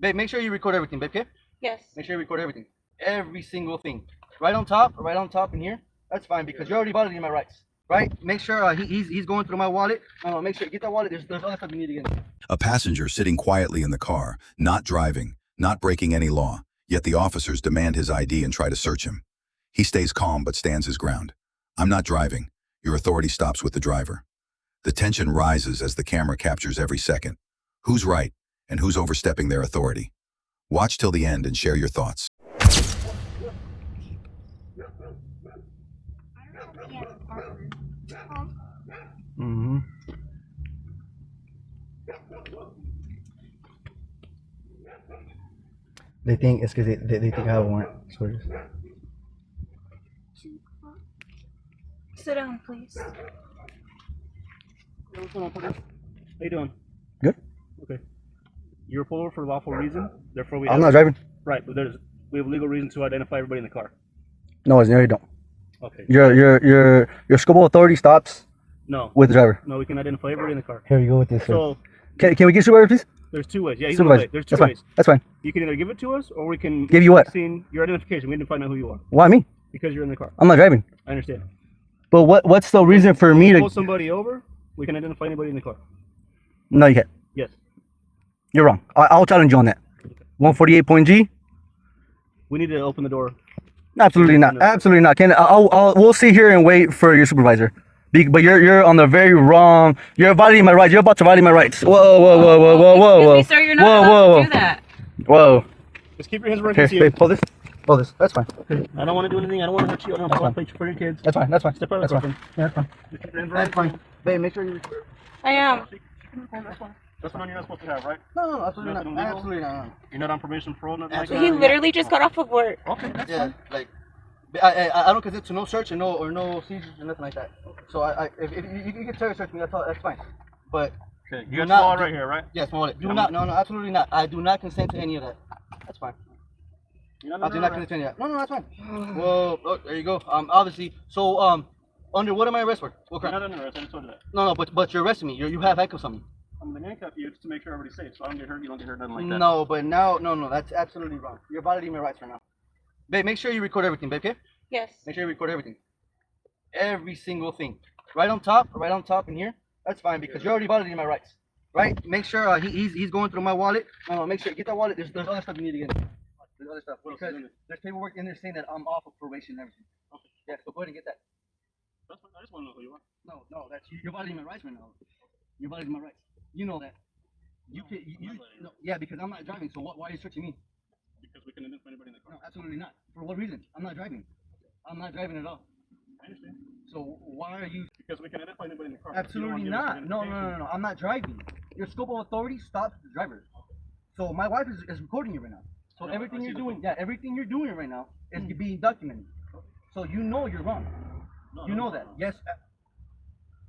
Babe, make sure you record everything, babe, okay? Yes. Make sure you record everything. Every single thing. Right on top in here. That's fine because you're already violating my rights. Right? Make sure he's going through my wallet. Make sure, get that wallet. There's other stuff you need to get. A passenger sitting quietly in the car, not driving, not breaking any law, yet the officers demand his ID and try to search him. He stays calm but stands his ground. I'm not driving. Your authority stops with the driver. The tension rises as the camera captures every second. Who's right and who's overstepping their authority? Watch till the end and share your thoughts. Mm-hmm. They think it's because they think I have a warrant. So it is. Sit down, please. What's going on, police? How you doing? Good. Okay. You're pulled over for lawful reason. Therefore, I'm not driving. Right, but we have legal reason to identify everybody in the car. No, you don't. Okay. Your scope of authority stops No. with the driver. No, we can identify everybody in the car. Here you go with this. So Can we get supervisor, please? there's two ways. Yeah, he's Supervisor. right. There's two That's fine. ways. That's fine. You can either give it to us, or we can Give you what? Your identification. We need to find out who you are Why me? because you're in the car. I'm not driving. I understand. But what's the reason for me Pull to? somebody over. We can identify anybody in the car. No, you can't. Yes. You're wrong. I'll challenge you on that. 148.G. We need to open the door. Absolutely not. Absolutely not. We'll sit here and wait for your supervisor. But you're on the very wrong. You're violating my rights. You're about to violate my rights. Whoa. Excuse me, sir, you're not allowed to do that. Whoa. Just keep your hands where I Here, can see you. babe, pull this. Pull this. That's fine. I don't want to do anything. I don't want to hurt you. I don't want to play for your kids. That's fine. That's fine. Step out of That's the fine. car. Yeah, that's fine. Just keep your hands where I That's can see fine. Babe, make sure you record. I am. That's one you're not supposed to have, right? No, absolutely Nothing not. illegal? Absolutely not. You're not on probation, parole, nothing like Absolutely. that? He literally just got off of work. Okay, that's Yeah, fine. like I don't consent to no search and no seizures and nothing like that. So if you can search me, that's fine. But Okay, do you got not- law right here, right? yes, do not. No, absolutely not. I do not consent to any of that. That's fine. You're I do not consent to any of that. No, that's fine. Well, oh, there you go. Obviously, so under what am I arrested for? What You're crime? not under arrest. I just told you that. No, but you're arresting me. You have handcuffs on me. I'm gonna handcuff you just to make sure everybody's safe, so I don't get hurt. You don't get hurt, nothing like that. No, but now, no, that's absolutely wrong. You're violating my rights right now. Babe, make sure you record everything, babe, okay? Yes. Make sure you record everything. Every single thing. Right on top in here. That's fine because you're already violating my rights. Right? Make sure he's going through my wallet. Make sure, get that wallet. There's other stuff you need to get. There's other stuff. Because there's paperwork in there saying that I'm off of probation and everything. Okay. Yeah, so go ahead and get that. That's fine. I just want to know who you are. No, that's you're violating my rights right now. You're violating my rights. You know that. No, yeah, because I'm not driving. So why are you searching me? Because we can identify anybody in the car. No, absolutely not. For what reason? I'm not driving. I'm not driving at all. I understand. So why are you? Because we can identify anybody in the car. Absolutely not. No. I'm not driving. Your scope of authority stops the driver. So my wife is recording you right now. So No, everything I see you're the doing, phone. yeah, everything you're doing right now is being documented. So you know you're wrong. No, You no, know no, that. no. Yes.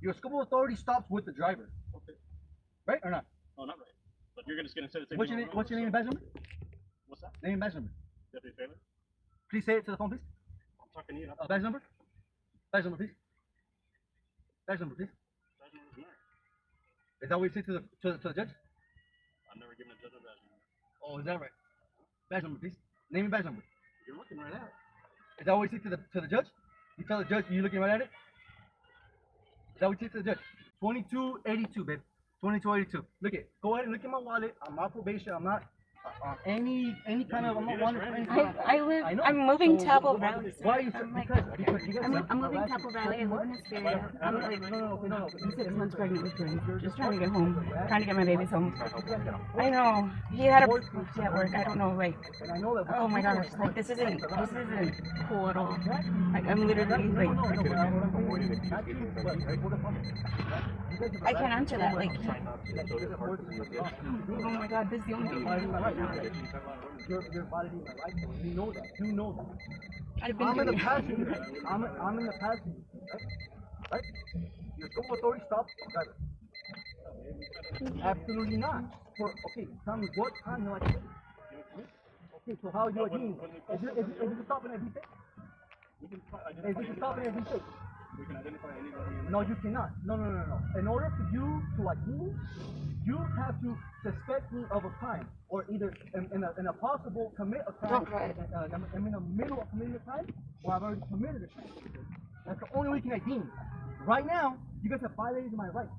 Your scope of authority stops with the driver. Okay. Right or not? No, not right. But you're just gonna say the same What's thing your name? over What's your name and and badge number? What's that? Name and badge number. Deputy Taylor? Please say it to the phone, please. I'm talking to you. Badge number. Badge number, please. Badge number, please. Is that what you say to the judge? I've never given a judge a badge number. Oh, is that right? Badge number, please. Name and badge number. You're looking right at it. Is that what you say to the judge? You tell the judge you're looking right at it? Is that what you say to the judge? 2282, babe. 2282. Look it. Go ahead and look at my wallet. I'm on probation. I'm not on any kind of. I'm not wanted for any kind of. I live. I know. I'm moving So, to Apple what- Valley. Why are you? I'm like, Because you guys. I'm moving to Apple Valley. I live in this area. I'm like No. 6 months pregnant with twins. Just trying to get home. Trying to get my babies home. I know. He had a birthday at work. I don't know. Like, And I know that. oh my gosh. Like this isn't cool at all. Like I'm literally like. I can't answer that. Like, oh my god, this is the only thing I do right now. You're violating my rights. You know that. You know that. I've been I'm in the doing it. passenger. I'm in the passenger. Right? Your scope of authority stops the driver. Absolutely not. Okay, tell me what time you like to. Okay, so how are you like? Is it stopping every day? Is it stopping every day? We can identify anybody. No, you cannot. No. In order for you to ID me, you have to suspect me of a crime, or either in a possible commit a crime, I'm in the middle of committing a crime, or I've already committed a crime. That's the only way you can ID me. Right now, you guys have violated my rights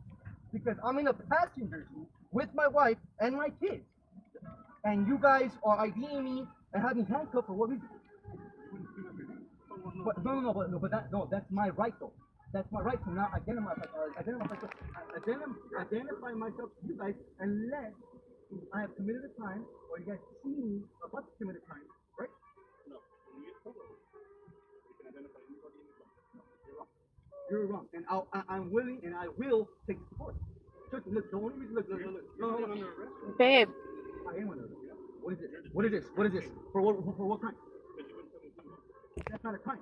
because I'm in a passenger seat with my wife and my kids, and you guys are IDing me and having handcuffed for what reason? But that's my right though. That's my right to not identify myself to you guys unless I have committed a crime or you guys see me about to commit a crime, right? No. When you get pulled over, we can identify anybody in the car. No, you're wrong. And I'm willing and I will take the court. Look, the only reason, look. No. Under arrest. Babe. I am under arrest. What is this? For what crime? That's not a crime.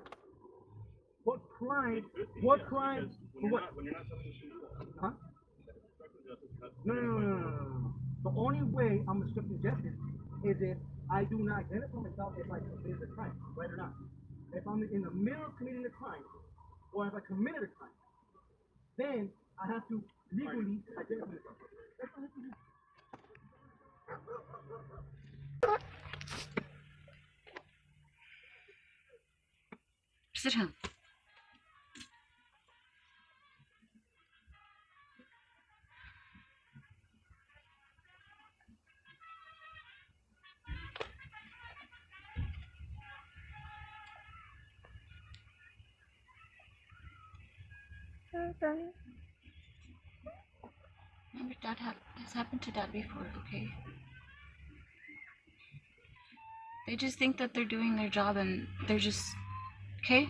What crime? For what? When you're not telling the truth. Huh? No. The only way I'm obstructing justice is if I do not identify myself if I committed a crime, right or not. If I'm in the middle of committing a crime, or if I committed a crime, then I have to legally identify myself. That's all I have to do. Sit down. Remember, Dad has happened to Dad before, okay? They just think that they're doing their job and they're just, okay?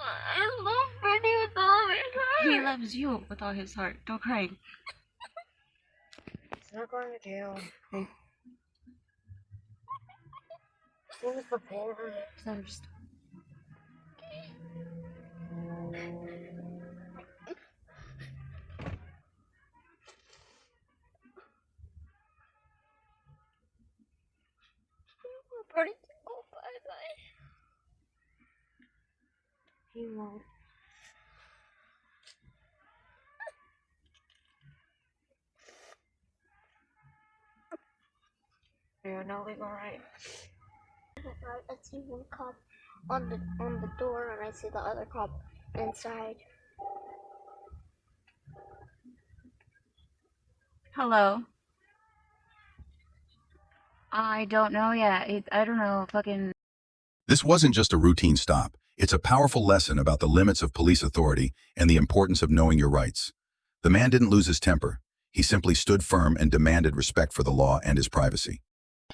I love Freddie with all my heart. He loves you with all his heart. Don't cry. He's not going to jail. Hey. He was prepared. Just understand. Freddie can go bye-bye. He won't. You're not legal, right? I see one cop on the door, and I see the other cop inside. Hello. I don't know yet. I don't know. Fucking. This wasn't just a routine stop. It's a powerful lesson about the limits of police authority and the importance of knowing your rights. The man didn't lose his temper. He simply stood firm and demanded respect for the law and his privacy.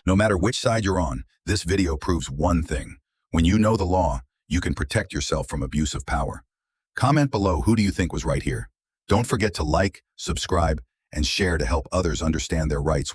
No matter which side you're on, this video proves one thing. When you know the law, you can protect yourself from abuse of power. Comment below, who do you think was right here? Don't forget to like, subscribe, and share to help others understand their rights.